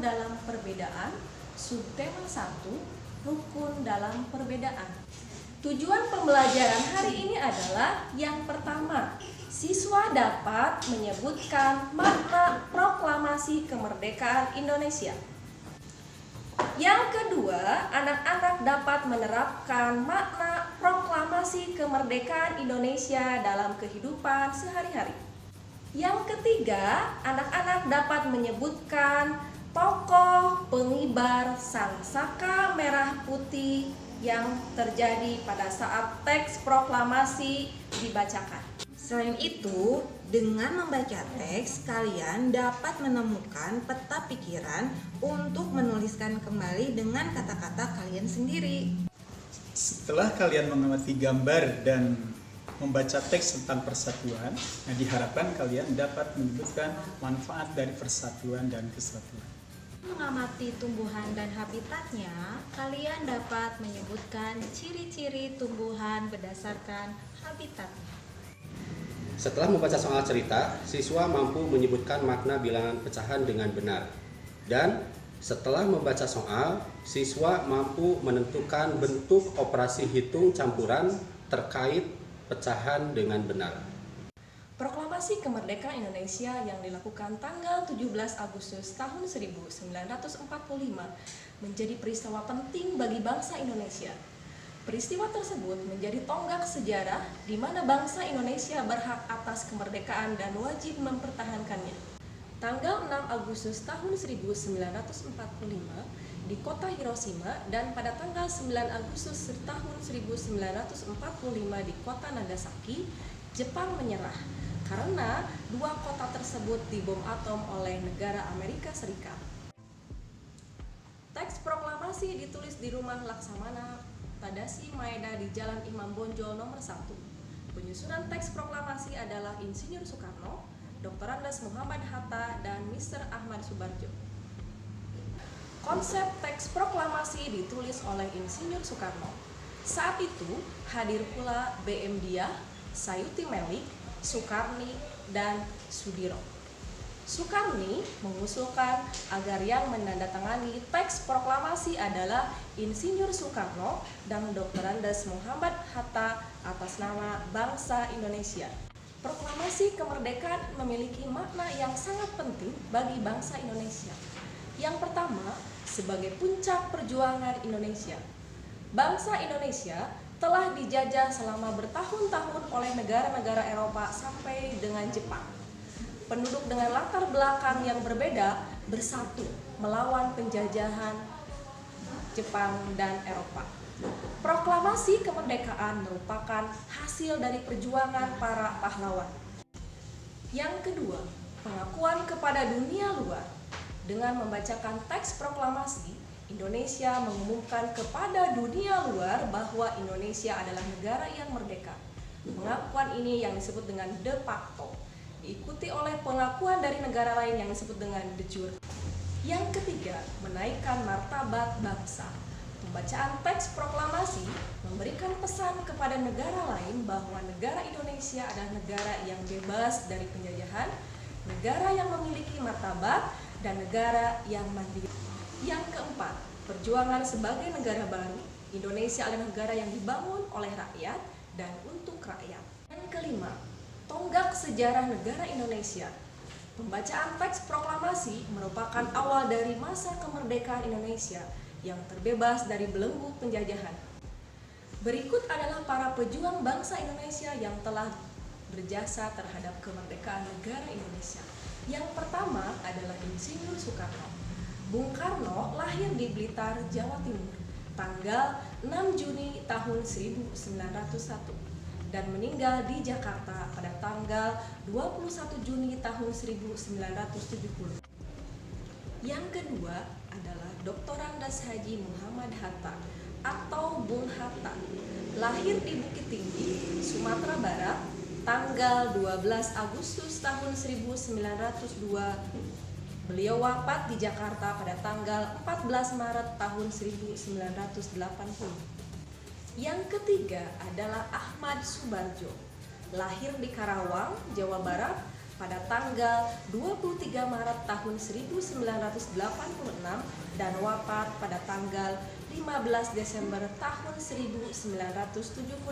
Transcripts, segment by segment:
dalam perbedaan, subtema 1, rukun dalam perbedaan. Tujuan pembelajaran hari ini adalah yang pertama, siswa dapat menyebutkan makna proklamasi kemerdekaan Indonesia. Yang kedua, anak-anak dapat menerapkan makna proklamasi kemerdekaan Indonesia dalam kehidupan sehari-hari. Yang ketiga, anak-anak dapat menyebutkan tokoh pengibar sangsaka merah putih yang terjadi pada saat teks proklamasi dibacakan. Selain itu, dengan membaca teks, kalian dapat menemukan peta pikiran untuk menuliskan kembali dengan kata-kata kalian sendiri. Setelah kalian mengamati gambar dan membaca teks tentang persatuan, diharapkan kalian dapat menyebutkan manfaat dari persatuan dan kesatuan. Mengamati tumbuhan dan habitatnya, kalian dapat menyebutkan ciri-ciri tumbuhan berdasarkan habitatnya. Setelah membaca soal cerita, siswa mampu menyebutkan makna bilangan pecahan dengan benar. Dan setelah membaca soal, siswa mampu menentukan bentuk operasi hitung campuran terkait pecahan dengan benar. Proklamasi kemerdekaan Indonesia yang dilakukan tanggal 17 Agustus tahun 1945 menjadi peristiwa penting bagi bangsa Indonesia. Peristiwa tersebut menjadi tonggak sejarah di mana bangsa Indonesia berhak atas kemerdekaan dan wajib mempertahankannya. Tanggal 6 Agustus tahun 1945 di kota Hiroshima dan pada tanggal 9 Agustus tahun 1945 di kota Nagasaki, Jepang menyerah karena dua kota tersebut dibom atom oleh negara Amerika Serikat. Teks proklamasi ditulis di rumah Laksamana Tadashi Maeda di Jalan Imam Bonjol nomor 1. Penyusunan teks proklamasi adalah Insinyur Soekarno, Dr. Andes Muhammad Hatta, dan Mr. Ahmad Subarjo. Konsep teks proklamasi ditulis oleh Insinyur Soekarno. Saat itu hadir pula B.M. Diah, Sayuti Melik, Sukarni, dan Sudiro. Sukarni mengusulkan agar yang menandatangani teks proklamasi adalah Insinyur Soekarno dan Dr. Andes Muhammad Hatta atas nama bangsa Indonesia. Proklamasi kemerdekaan memiliki makna yang sangat penting bagi bangsa Indonesia. Yang pertama, sebagai puncak perjuangan Indonesia. Bangsa Indonesia telah dijajah selama bertahun-tahun oleh negara-negara Eropa sampai dengan Jepang. Penduduk dengan latar belakang yang berbeda bersatu melawan penjajahan Jepang dan Eropa. Proklamasi kemerdekaan merupakan hasil dari perjuangan para pahlawan. Yang kedua, pengakuan kepada dunia luar. Dengan membacakan teks proklamasi, Indonesia mengumumkan kepada dunia luar bahwa Indonesia adalah negara yang merdeka. Pengakuan ini yang disebut dengan de facto, diikuti oleh pengakuan dari negara lain yang disebut dengan de jure. Yang ketiga, menaikkan martabat bangsa. Pembacaan teks proklamasi memberikan pesan kepada negara lain bahwa negara Indonesia adalah negara yang bebas dari penjajahan, negara yang memiliki martabat, dan negara yang mandiri. Yang keempat, perjuangan sebagai negara baru. Indonesia adalah negara yang dibangun oleh rakyat dan untuk rakyat. Yang kelima, tonggak sejarah negara Indonesia. Pembacaan teks proklamasi merupakan awal dari masa kemerdekaan Indonesia yang terbebas dari belenggu penjajahan. Berikut adalah para pejuang bangsa Indonesia yang telah berjasa terhadap kemerdekaan negara Indonesia. Yang pertama adalah Insinyur Soekarno. Bung Karno lahir di Blitar, Jawa Timur, tanggal 6 Juni tahun 1901 dan meninggal di Jakarta pada tanggal 21 Juni tahun 1970. Yang kedua adalah Dr. Andes Haji Muhammad Hatta atau Bung Hatta, lahir di Bukit Tinggi, Sumatera Barat, tanggal 12 Agustus tahun 1902. Beliau wafat di Jakarta pada tanggal 14 Maret tahun 1980. Yang ketiga adalah Ahmad Subarjo, lahir di Karawang, Jawa Barat, pada tanggal 23 Maret tahun 1986 dan wafat pada tanggal 15 Desember tahun 1978.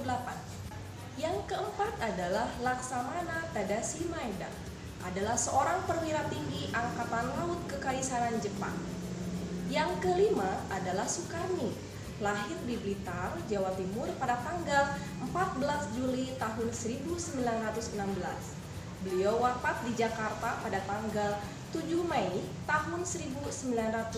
Yang keempat adalah Laksamana Tadashi Maeda, adalah seorang perwira tinggi Angkatan Laut Kekaisaran Jepang. Yang kelima adalah Sukarni, lahir di Blitar, Jawa Timur pada tanggal 14 Juli tahun 1916. Beliau wafat di Jakarta pada tanggal 7 Mei tahun 1971.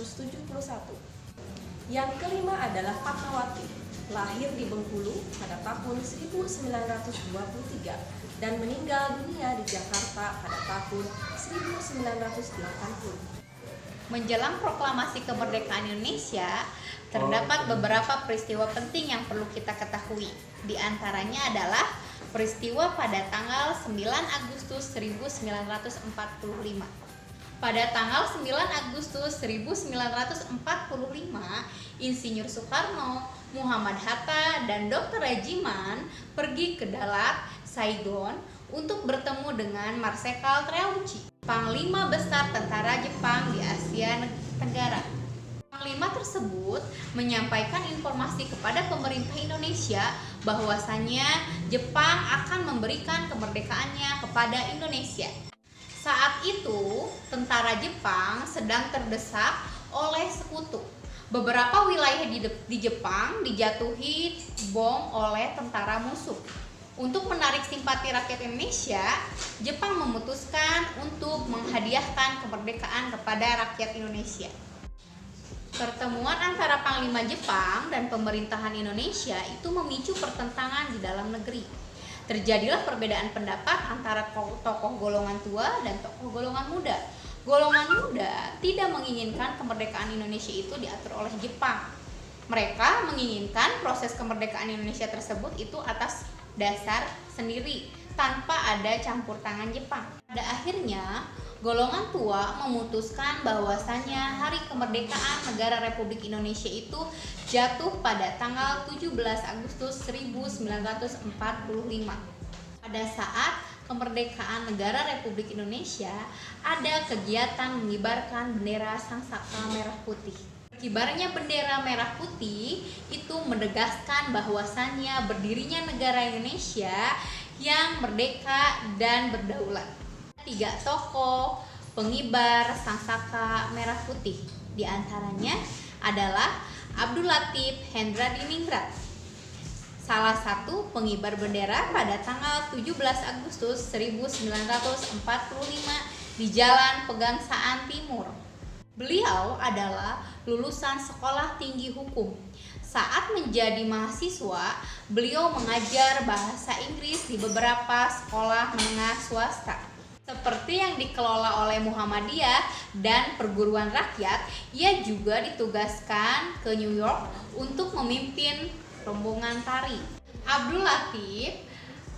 Yang kelima adalah Fatmawati, lahir di Bengkulu pada tahun 1923 dan meninggal dunia di Jakarta pada tahun 1980. Menjelang proklamasi kemerdekaan Indonesia, terdapat beberapa peristiwa penting yang perlu kita ketahui. Di antaranya adalah peristiwa pada tanggal 9 Agustus 1945. Pada tanggal 9 Agustus 1945, Insinyur Soekarno, Muhammad Hatta, dan Dr. Rajiman pergi ke Dalat, Saigon untuk bertemu dengan Marsekal Terauchi, Panglima Besar Tentara Jepang di Asia Tenggara. Panglima tersebut menyampaikan informasi kepada pemerintah Indonesia bahwasannya Jepang akan memberikan kemerdekaannya kepada Indonesia. Saat itu, tentara Jepang sedang terdesak oleh sekutu. Beberapa wilayah di Jepang dijatuhi bom oleh tentara musuh. Untuk menarik simpati rakyat Indonesia, Jepang memutuskan untuk menghadiahkan kemerdekaan kepada rakyat Indonesia. Pertemuan antara Panglima Jepang dan pemerintahan Indonesia itu memicu pertentangan di dalam negeri. Terjadilah perbedaan pendapat antara tokoh golongan tua dan tokoh golongan muda. Golongan muda tidak menginginkan kemerdekaan Indonesia itu diatur oleh Jepang. Mereka menginginkan proses kemerdekaan Indonesia tersebut itu atas dasar sendiri, tanpa ada campur tangan Jepang. Pada akhirnya, golongan tua memutuskan bahwasannya hari kemerdekaan negara Republik Indonesia itu jatuh pada tanggal 17 Agustus 1945. Pada saat kemerdekaan negara Republik Indonesia, ada kegiatan mengibarkan bendera Sangsaka Merah Putih. Kibarnya bendera merah putih itu menegaskan bahwasannya berdirinya negara Indonesia yang merdeka dan berdaulat. 3 tokoh pengibar Sangsaka Merah Putih, di antaranya adalah Abdul Latif Hendradiningrat, salah satu pengibar bendera pada tanggal 17 Agustus 1945 di Jalan Pegangsaan Timur. Beliau adalah lulusan Sekolah Tinggi Hukum. Saat menjadi mahasiswa, beliau mengajar bahasa Inggris di beberapa sekolah menengah swasta. Seperti yang dikelola oleh Muhammadiyah dan perguruan rakyat, ia juga ditugaskan ke New York untuk memimpin rombongan tari. Abdul Latif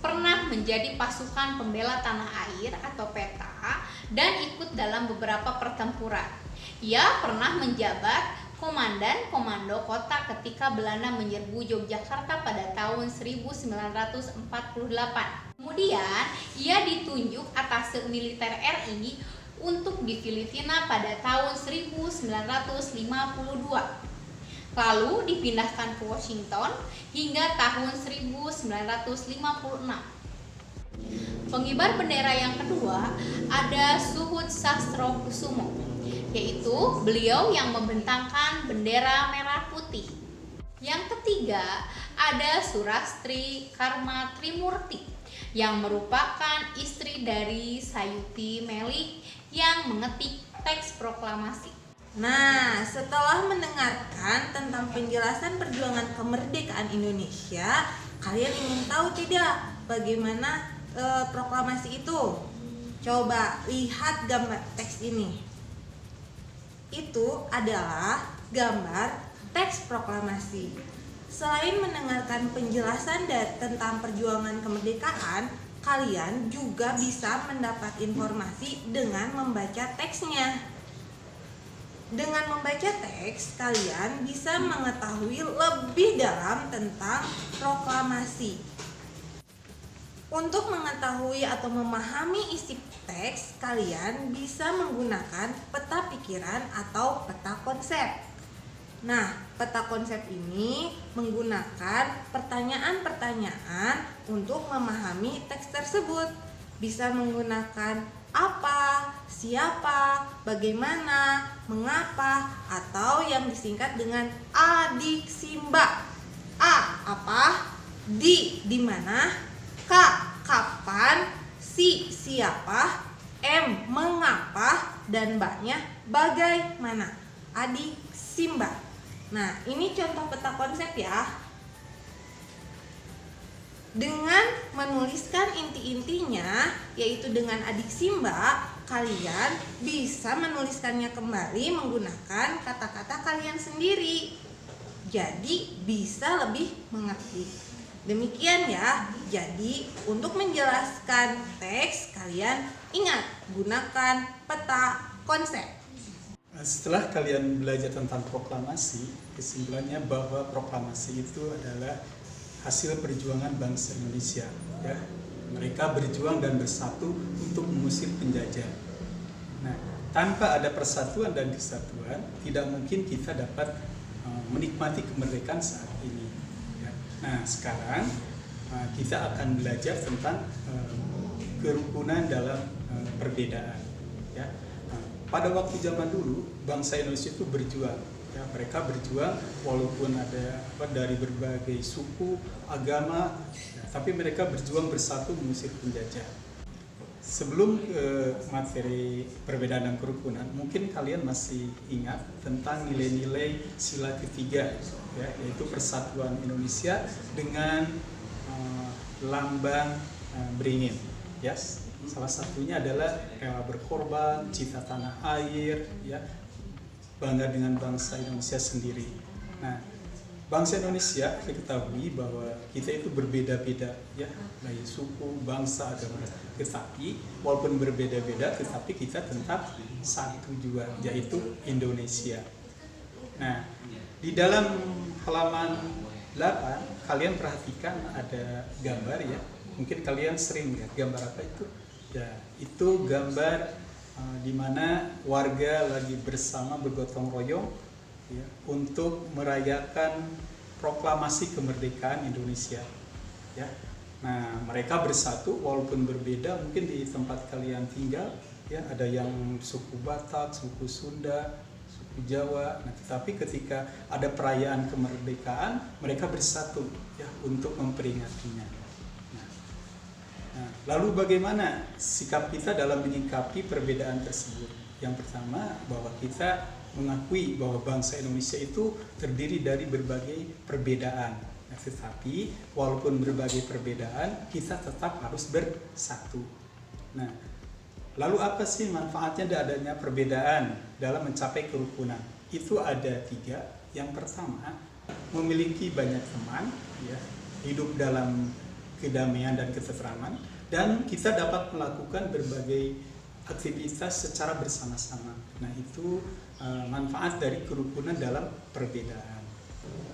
pernah menjadi pasukan pembela tanah air atau PETA dan ikut dalam beberapa pertempuran. Ia pernah menjabat komandan komando kota ketika Belanda menyerbu Yogyakarta pada tahun 1948. Kemudian, ia ditunjuk atase militer RI untuk di Filipina pada tahun 1952. Lalu dipindahkan ke Washington hingga tahun 1956. Pengibar bendera yang kedua ada Suhud Sastrokusumo, yaitu beliau yang membentangkan bendera merah putih. Yang ketiga ada Surastri Karma Trimurti, yang merupakan istri dari Sayuti Melik yang mengetik teks proklamasi. Nah, setelah mendengarkan tentang penjelasan perjuangan kemerdekaan Indonesia, kalian ingin tahu tidak bagaimana proklamasi itu? Coba lihat gambar teks ini. Itu adalah gambar teks proklamasi. Selain mendengarkan penjelasan tentang perjuangan kemerdekaan, kalian juga bisa mendapat informasi dengan membaca teksnya. Dengan membaca teks, kalian bisa mengetahui lebih dalam tentang proklamasi. Untuk mengetahui atau memahami isi teks, kalian bisa menggunakan peta pikiran atau peta konsep. Nah, peta konsep ini menggunakan pertanyaan-pertanyaan untuk memahami teks tersebut. Bisa menggunakan apa, siapa, bagaimana, mengapa, atau yang disingkat dengan adiksimba. A, apa, di mana, K, kapan, si, siapa, M, mengapa, dan B-nya bagaimana. Adiksimba. Nah, ini contoh peta konsep ya. Dengan menuliskan inti-intinya, yaitu dengan adiksimba, kalian bisa menuliskannya kembali menggunakan kata-kata kalian sendiri. Jadi bisa lebih mengerti. Demikian ya. Jadi untuk menjelaskan teks, kalian ingat gunakan peta konsep. Setelah kalian belajar tentang proklamasi, kesimpulannya bahwa proklamasi itu adalah hasil perjuangan bangsa Indonesia. Ya, mereka berjuang dan bersatu untuk mengusir penjajah. Nah, tanpa ada persatuan dan kesatuan, tidak mungkin kita dapat menikmati kemerdekaan saat ini. Ya. Nah, sekarang kita akan belajar tentang kerukunan dalam perbedaan. Ya. Pada waktu zaman dulu, bangsa Indonesia itu berjuang. Ya, mereka berjuang walaupun ada dari berbagai suku, agama, ya, tapi mereka berjuang bersatu mengusir penjajah. Sebelum ke materi perbedaan dan kerukunan, mungkin kalian masih ingat tentang nilai-nilai sila ketiga, ya, yaitu persatuan Indonesia dengan lambang beringin. Yes. Salah satunya adalah rela berkorban, cinta tanah air, ya, bangga dengan bangsa Indonesia sendiri. Nah, bangsa Indonesia kita ketahui bahwa kita itu berbeda-beda, ya, dari suku, bangsa, agama. Tetapi walaupun berbeda-beda, tetapi kita tetap satu juga, yaitu Indonesia. Nah, di dalam halaman 8 kalian perhatikan ada gambar, ya. Mungkin kalian sering lihat gambar apa itu? Ya, itu gambar di mana warga lagi bersama bergotong royong, ya, untuk merayakan proklamasi kemerdekaan Indonesia. Ya, nah mereka bersatu walaupun berbeda mungkin di tempat kalian tinggal, ya, ada yang suku Batak, suku Sunda, suku Jawa. Nah, tetapi ketika ada perayaan kemerdekaan mereka bersatu, ya, untuk memperingatinya. Nah, lalu bagaimana sikap kita dalam menyikapi perbedaan tersebut? Yang pertama, bahwa kita mengakui bahwa bangsa Indonesia itu terdiri dari berbagai perbedaan. Nah, tetapi walaupun berbagai perbedaan, kita tetap harus bersatu. Nah, lalu apa sih manfaatnya adanya perbedaan dalam mencapai kerukunan? Itu ada 3. Yang pertama, memiliki banyak teman, ya, hidup dalam kedamaian dan ketentraman, dan kita dapat melakukan berbagai aktivitas secara bersama-sama. Nah, itu manfaat dari kerukunan dalam perbedaan.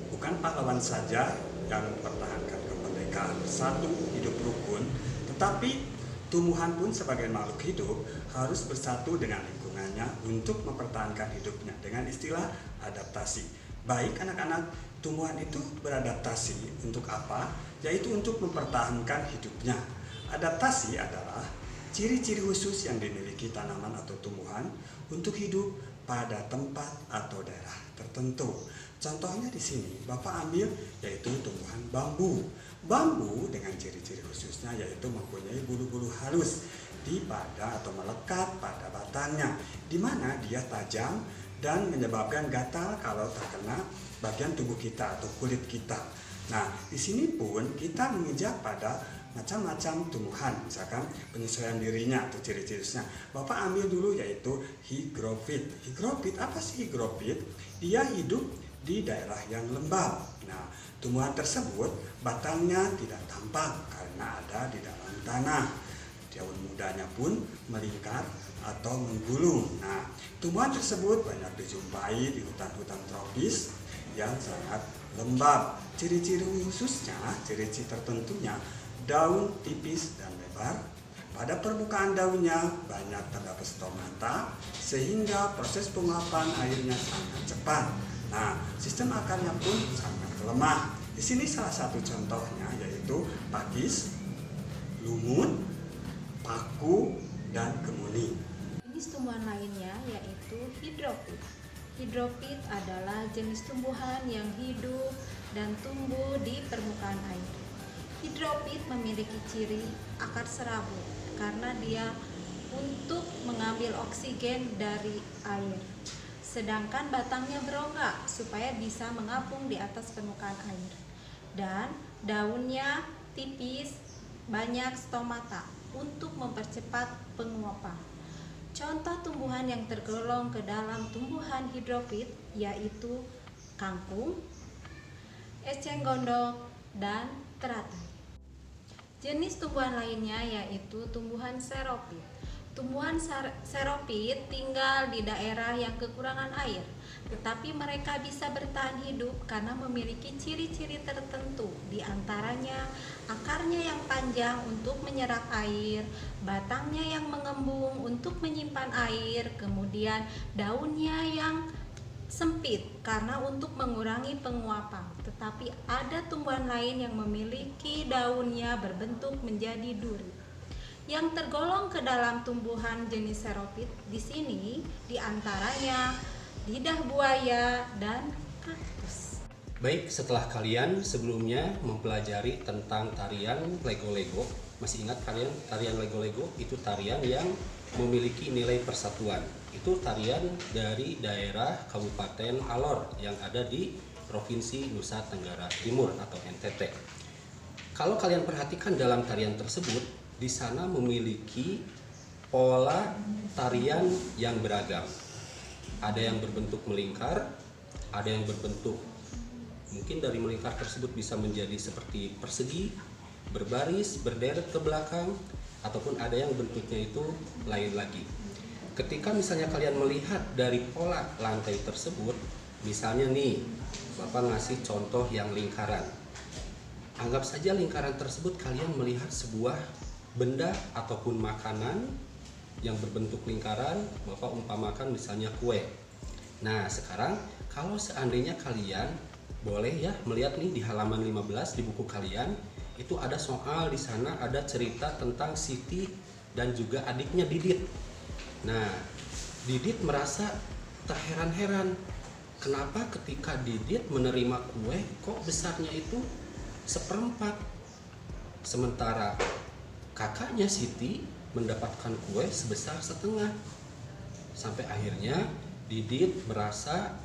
Bukan pahlawan saja yang mempertahankan kemerdekaan bersatu hidup rukun, tetapi tumbuhan pun sebagai makhluk hidup harus bersatu dengan lingkungannya untuk mempertahankan hidupnya dengan istilah adaptasi. Baik anak-anak, tumbuhan itu beradaptasi untuk apa? Yaitu untuk mempertahankan hidupnya. Adaptasi adalah ciri-ciri khusus yang dimiliki tanaman atau tumbuhan untuk hidup pada tempat atau daerah tertentu. Contohnya di sini Bapak ambil yaitu tumbuhan bambu. Bambu dengan ciri-ciri khususnya yaitu mempunyai bulu-bulu halus pada atau melekat pada batangnya, di mana dia tajam dan menyebabkan gatal kalau terkena bagian tubuh kita atau kulit kita. Nah, di sini pun kita menginjak pada macam-macam tumbuhan, misalkan penyesuaian dirinya atau ciri-cirinya. Bapak ambil dulu yaitu higrofit. Higrofit, apa sih higrofit? Dia hidup di daerah yang lembab. Nah, tumbuhan tersebut batangnya tidak tampak karena ada di dalam tanah. Daun mudanya pun melingkar atau menggulung. Nah, tumbuhan tersebut banyak dijumpai di hutan-hutan tropis yang sangat lembab. Ciri-ciri khususnya, ciri-ciri tertentunya daun tipis dan lebar. Pada permukaan daunnya banyak terdapat stomata sehingga proses penguapan airnya sangat cepat. Nah, sistem akarnya pun sangat lemah. Di sini salah satu contohnya yaitu pakis, lumut, paku, dan kemuni. Jenis tumbuhan lainnya yaitu hidropit. Hidropit adalah jenis tumbuhan yang hidup dan tumbuh di permukaan air. Hidropit memiliki ciri akar serabut karena dia untuk mengambil oksigen dari air. Sedangkan batangnya berongga supaya bisa mengapung di atas permukaan air. Dan daunnya tipis, banyak stomata untuk mempercepat penguapan. Contoh tumbuhan yang tergolong ke dalam tumbuhan hidropit yaitu kangkung, eceng gondok, dan teratai. Jenis tumbuhan lainnya yaitu tumbuhan seropit. Tumbuhan seropit tinggal di daerah yang kekurangan air, tetapi mereka bisa bertahan hidup karena memiliki ciri-ciri tertentu, di antaranya akarnya yang panjang untuk menyerap air, batangnya yang mengembung untuk menyimpan air, kemudian daunnya yang sempit karena untuk mengurangi penguapan. Tetapi ada tumbuhan lain yang memiliki daunnya berbentuk menjadi duri. Yang tergolong ke dalam tumbuhan jenis seropit di sini diantaranya lidah buaya dan kaktus. Baik, setelah kalian sebelumnya mempelajari tentang tarian Lego-Lego, masih ingat tarian Lego-Lego? Itu tarian yang memiliki nilai persatuan. Itu tarian dari daerah Kabupaten Alor yang ada di Provinsi Nusa Tenggara Timur atau NTT. Kalau kalian perhatikan dalam tarian tersebut, di sana memiliki pola tarian yang beragam. Ada yang berbentuk melingkar, ada yang berbentuk mungkin dari melingkar tersebut bisa menjadi seperti persegi, berbaris, berderet ke belakang, ataupun ada yang bentuknya itu lain lagi. Ketika misalnya kalian melihat dari pola lantai tersebut, misalnya nih, Bapak ngasih contoh yang lingkaran. Anggap saja lingkaran tersebut kalian melihat sebuah benda ataupun makanan yang berbentuk lingkaran, Bapak umpamakan misalnya kue. Nah, sekarang kalau seandainya kalian boleh ya melihat nih di halaman 15 di buku kalian, itu ada soal di sana, ada cerita tentang Siti dan juga adiknya Didit. Nah, Didit merasa terheran-heran, kenapa ketika Didit menerima kue kok besarnya itu seperempat, sementara kakaknya Siti mendapatkan kue sebesar setengah. Sampai akhirnya Didit merasa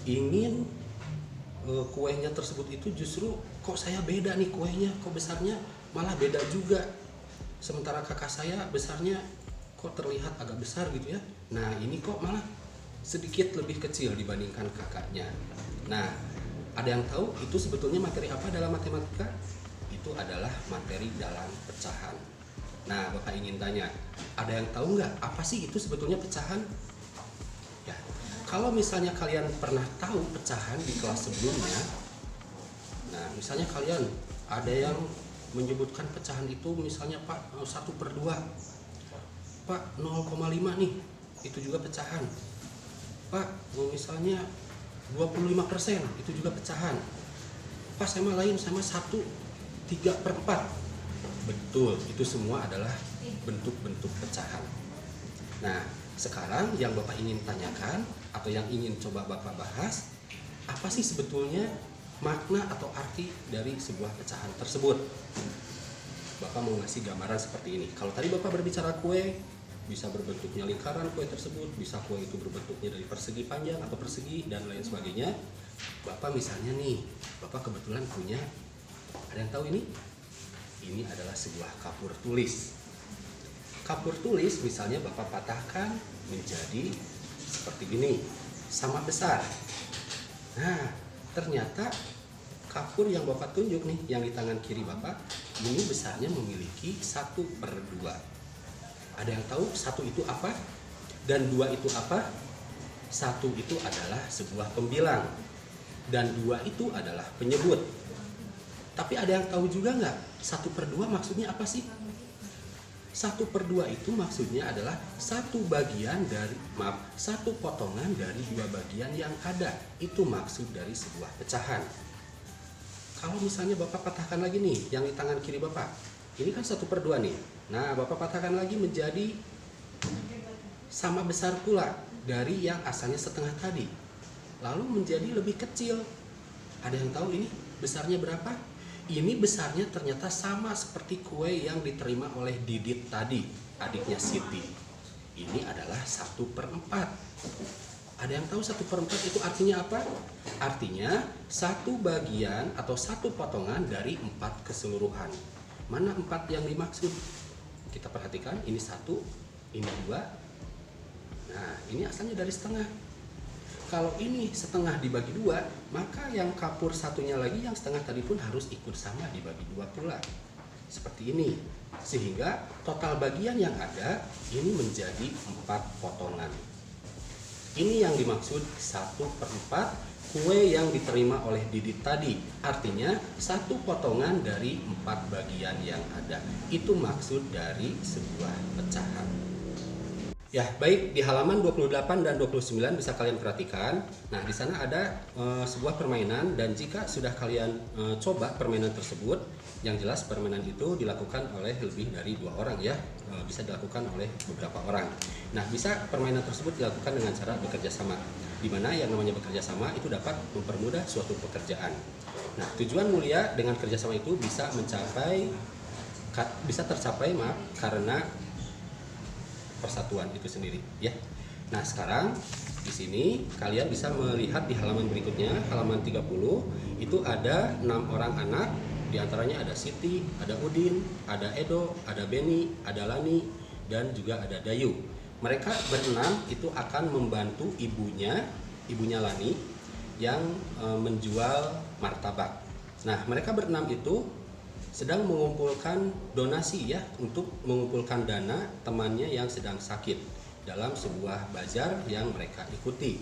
ingin kuenya tersebut itu justru kok saya beda nih kuenya, kok besarnya malah beda juga, sementara kakak saya besarnya kok terlihat agak besar gitu ya. Nah, ini kok malah sedikit lebih kecil dibandingkan kakaknya. Nah, ada yang tahu itu sebetulnya materi apa dalam matematika? Itu adalah materi dalam pecahan. Nah, Bapak ingin tanya, ada yang tahu nggak apa sih itu sebetulnya pecahan? Ya, kalau misalnya kalian pernah tahu pecahan di kelas sebelumnya, nah misalnya kalian ada yang menyebutkan pecahan itu misalnya Pak 1/2, Pak 0,5 nih, itu juga pecahan. Pak misalnya 25% itu juga pecahan. Pak sama lain sama 1/3/4. Betul, itu semua adalah bentuk-bentuk pecahan. Nah, sekarang yang Bapak ingin tanyakan atau yang ingin coba Bapak bahas, apa sih sebetulnya makna atau arti dari sebuah pecahan tersebut? Bapak mau ngasih gambaran seperti ini. Kalau tadi Bapak berbicara kue, bisa berbentuknya lingkaran kue tersebut, bisa kue itu berbentuknya dari persegi panjang atau persegi dan lain sebagainya. Bapak misalnya nih, Bapak kebetulan punya, ada yang tahu ini? Ini adalah sebuah kapur tulis. Kapur tulis misalnya Bapak patahkan menjadi seperti ini, sama besar. Nah, ternyata kapur yang Bapak tunjuk nih, yang di tangan kiri Bapak, ini besarnya memiliki 1/2. Ada yang tahu 1 itu apa? Dan 2 itu apa? 1 itu adalah sebuah pembilang, dan 2 itu adalah penyebut. Tapi ada yang tahu juga nggak 1/2 maksudnya apa sih? 1/2 itu maksudnya adalah satu potongan dari 2 bagian yang ada. Itu maksud dari sebuah pecahan. Kalau misalnya Bapak patahkan lagi nih, yang di tangan kiri Bapak, ini kan 1/2 nih. Nah, Bapak patahkan lagi menjadi sama besar pula dari yang asalnya setengah tadi. Lalu menjadi lebih kecil. Ada yang tahu ini besarnya berapa? Ini besarnya ternyata sama seperti kue yang diterima oleh Didit tadi, adiknya Siti. Ini adalah 1/4. Ada yang tahu 1/4 itu artinya apa? Artinya satu bagian atau satu potongan dari 4 keseluruhan. Mana 4 yang dimaksud? Kita perhatikan, ini 1, ini 2. Nah, ini asalnya dari setengah. Kalau ini setengah dibagi 2, maka yang kapur satunya lagi yang setengah tadi pun harus ikut sama dibagi 2 pula. Seperti ini. Sehingga total bagian yang ada ini menjadi 4 potongan. Ini yang dimaksud 1/4 kue yang diterima oleh Didit tadi. Artinya 1 potongan dari 4 bagian yang ada. Itu maksud dari sebuah pecahan. Ya, baik, di halaman 28 dan 29 bisa kalian perhatikan. Nah, di sana ada sebuah permainan, dan jika sudah kalian coba permainan tersebut, yang jelas permainan itu dilakukan oleh lebih dari 2 orang ya. Bisa dilakukan oleh beberapa orang. Nah, bisa permainan tersebut dilakukan dengan cara bekerja sama. Di mana yang namanya bekerja sama itu dapat mempermudah suatu pekerjaan. Nah, tujuan mulia dengan kerjasama itu bisa tercapai karena persatuan itu sendiri ya. Nah, sekarang di sini kalian bisa melihat di halaman berikutnya, halaman 30, itu ada 6 orang anak, di antaranya ada Siti, ada Udin, ada Edo, ada Beni, ada Lani, dan juga ada Dayu. Mereka berenam itu akan membantu ibunya Lani yang menjual martabak. Nah, mereka berenam itu sedang mengumpulkan donasi ya, untuk mengumpulkan dana temannya yang sedang sakit dalam sebuah bazar yang mereka ikuti.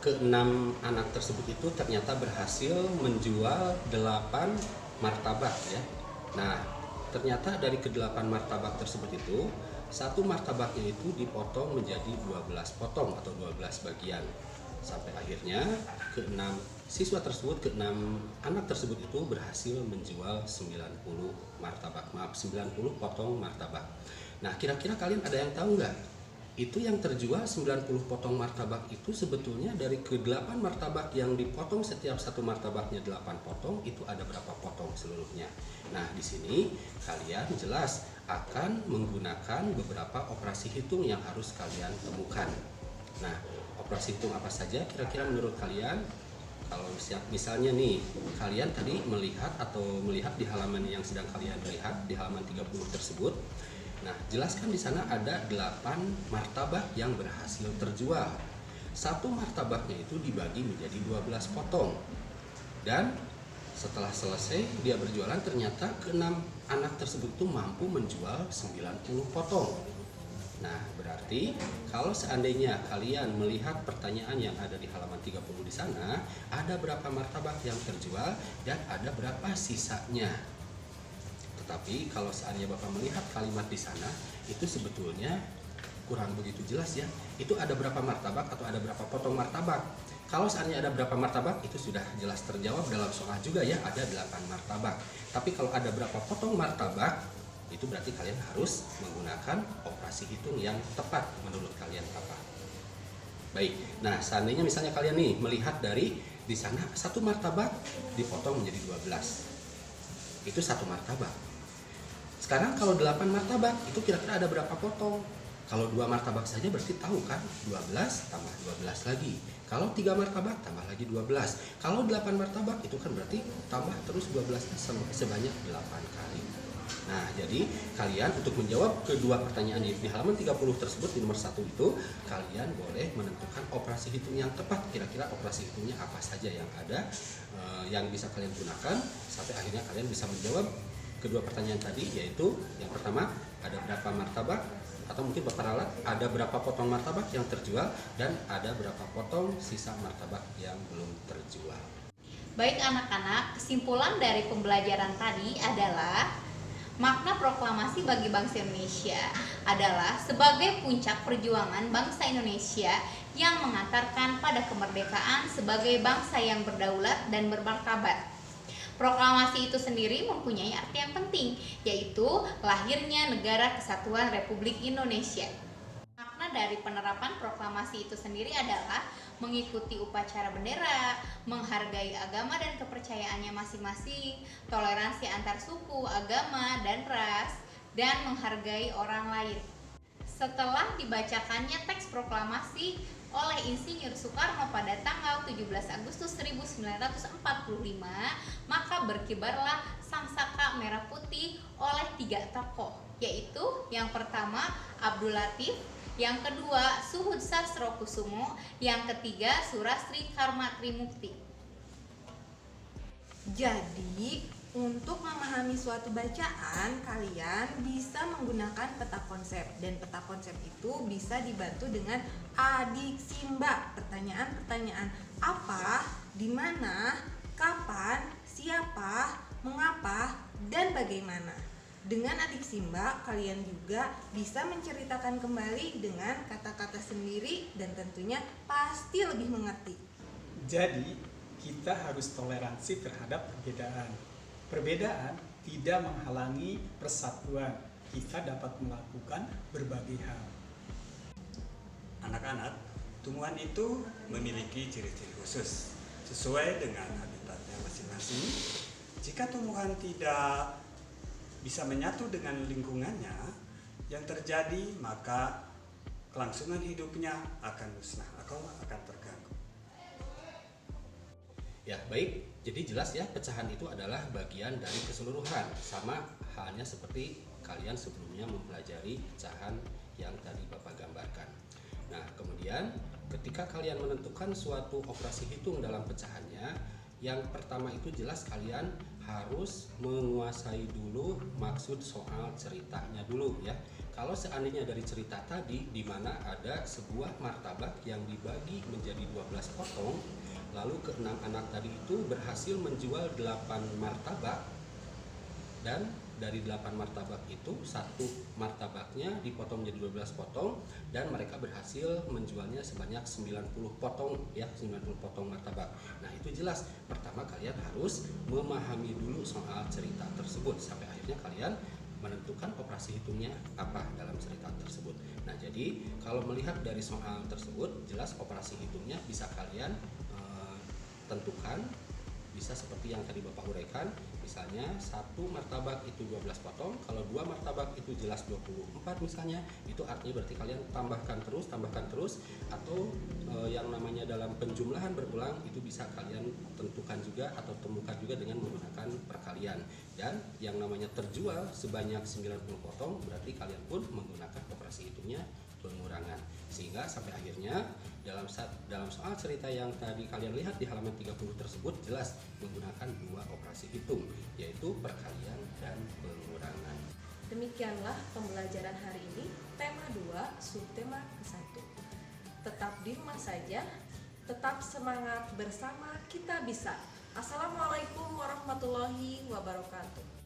Ke-6 anak tersebut itu ternyata berhasil menjual 8 martabak ya. Nah, ternyata dari ke-8 martabak tersebut itu, satu martabaknya itu dipotong menjadi 12 potong atau 12 bagian. Sampai akhirnya ke-6 siswa tersebut, ke-6 anak tersebut itu berhasil menjual 90 potong martabak. Nah, kira-kira kalian ada yang tahu nggak? Itu yang terjual 90 potong martabak itu sebetulnya dari ke-8 martabak yang dipotong, setiap satu martabaknya 8 potong, itu ada berapa potong seluruhnya. Nah, di sini kalian jelas akan menggunakan beberapa operasi hitung yang harus kalian temukan. Nah, operasi hitung apa saja kira-kira menurut kalian? Kalau misalnya nih, kalian tadi melihat di halaman yang sedang kalian lihat, di halaman 30 tersebut. Nah, jelaskan di sana ada 8 martabak yang berhasil terjual. Satu martabaknya itu dibagi menjadi 12 potong. Dan setelah selesai dia berjualan, ternyata ke-6 anak tersebut itu mampu menjual 90 potong. Nah, berarti kalau seandainya kalian melihat pertanyaan yang ada di halaman 30 di sana, ada berapa martabak yang terjual dan ada berapa sisanya. Tetapi kalau seandainya Bapak melihat kalimat di sana, itu sebetulnya kurang begitu jelas ya. Itu ada berapa martabak atau ada berapa potong martabak. Kalau seandainya ada berapa martabak, itu sudah jelas terjawab dalam soal juga ya, ada 8 martabak. Tapi kalau ada berapa potong martabak, itu berarti kalian harus menggunakan operasi hitung yang tepat menurut kalian apa. Baik, nah seandainya misalnya kalian nih melihat dari di sana satu martabak dipotong menjadi 12. Itu satu martabak. Sekarang kalau 8 martabak itu kira-kira ada berapa potong? Kalau 2 martabak saja berarti tahu kan, 12 tambah 12 lagi. Kalau 3 martabak tambah lagi 12. Kalau 8 martabak itu kan berarti tambah terus 12-nya sebanyak 8 kali. Nah, jadi kalian untuk menjawab kedua pertanyaan di halaman 30 tersebut di nomor 1 itu, kalian boleh menentukan operasi hitung yang tepat. Kira-kira operasi hitungnya apa saja yang ada, yang bisa kalian gunakan, sampai akhirnya kalian bisa menjawab kedua pertanyaan tadi, yaitu yang pertama, ada berapa martabak, atau mungkin Bapak ralat, ada berapa potong martabak yang terjual, dan ada berapa potong sisa martabak yang belum terjual. Baik anak-anak, kesimpulan dari pembelajaran tadi adalah makna proklamasi bagi bangsa Indonesia adalah sebagai puncak perjuangan bangsa Indonesia yang mengantarkan pada kemerdekaan sebagai bangsa yang berdaulat dan bermartabat. Proklamasi itu sendiri mempunyai arti yang penting, yaitu lahirnya Negara Kesatuan Republik Indonesia. Makna dari penerapan proklamasi itu sendiri adalah mengikuti upacara bendera, menghargai agama dan kepercayaannya masing-masing, toleransi antar suku, agama, dan ras, dan menghargai orang lain. Setelah dibacakannya teks proklamasi oleh Insinyur Soekarno pada tanggal 17 Agustus 1945, maka berkibarlah sangsaka merah putih oleh 3 tokoh, yaitu yang pertama Abdul Latif, yang kedua Suhud Sastrokusumo, yang ketiga Surastri Karma Trimukti. Jadi, untuk memahami suatu bacaan, kalian bisa menggunakan peta konsep. Dan peta konsep itu bisa dibantu dengan adiksimba. Pertanyaan-pertanyaan apa, di mana, kapan, siapa, mengapa, dan bagaimana. Dengan adiksimba, kalian juga bisa menceritakan kembali dengan kata-kata sendiri dan tentunya pasti lebih mengerti. Jadi, kita harus toleransi terhadap perbedaan. Perbedaan tidak menghalangi persatuan. Kita dapat melakukan berbagai hal. Anak-anak, tumbuhan itu memiliki ciri-ciri khusus sesuai dengan habitatnya masing-masing. Jika tumbuhan tidak bisa menyatu dengan lingkungannya, yang terjadi maka kelangsungan hidupnya akan musnah atau akan terganggu. Ya, baik. Jadi jelas ya, pecahan itu adalah bagian dari keseluruhan. Sama halnya seperti kalian sebelumnya mempelajari pecahan yang tadi Bapak gambarkan. Nah, kemudian ketika kalian menentukan suatu operasi hitung dalam pecahannya, yang pertama itu jelas kalian harus menguasai dulu maksud soal ceritanya dulu ya. Kalau seandainya dari cerita tadi di mana ada sebuah martabak yang dibagi menjadi 12 potong, lalu ke-6 anak tadi itu berhasil menjual 8 martabak, dan dari 8 martabak itu satu martabaknya dipotong menjadi 12 potong dan mereka berhasil menjualnya sebanyak 90 potong ya, 90 potong martabak. Nah, itu jelas pertama kalian harus memahami dulu soal cerita tersebut sampai akhirnya kalian menentukan operasi hitungnya apa dalam cerita tersebut. Nah, jadi kalau melihat dari soal tersebut jelas operasi hitungnya bisa kalian tentukan, bisa seperti yang tadi Bapak uraikan, misalnya satu martabak itu 12 potong, kalau 2 martabak itu jelas 24 misalnya, itu artinya berarti kalian tambahkan terus, atau yang namanya dalam penjumlahan berulang itu bisa kalian tentukan juga atau temukan juga dengan menggunakan perkalian. Dan yang namanya terjual sebanyak 90 potong berarti kalian pun menggunakan operasi hitungnya pengurangan, sehingga sampai akhirnya dalam soal cerita yang tadi kalian lihat di halaman 30 tersebut jelas menggunakan 2 operasi hitung, yaitu perkalian dan pengurangan. Demikianlah pembelajaran hari ini, tema 2, subtema ke-1. Tetap di rumah saja, tetap semangat, bersama kita bisa. Assalamualaikum warahmatullahi wabarakatuh.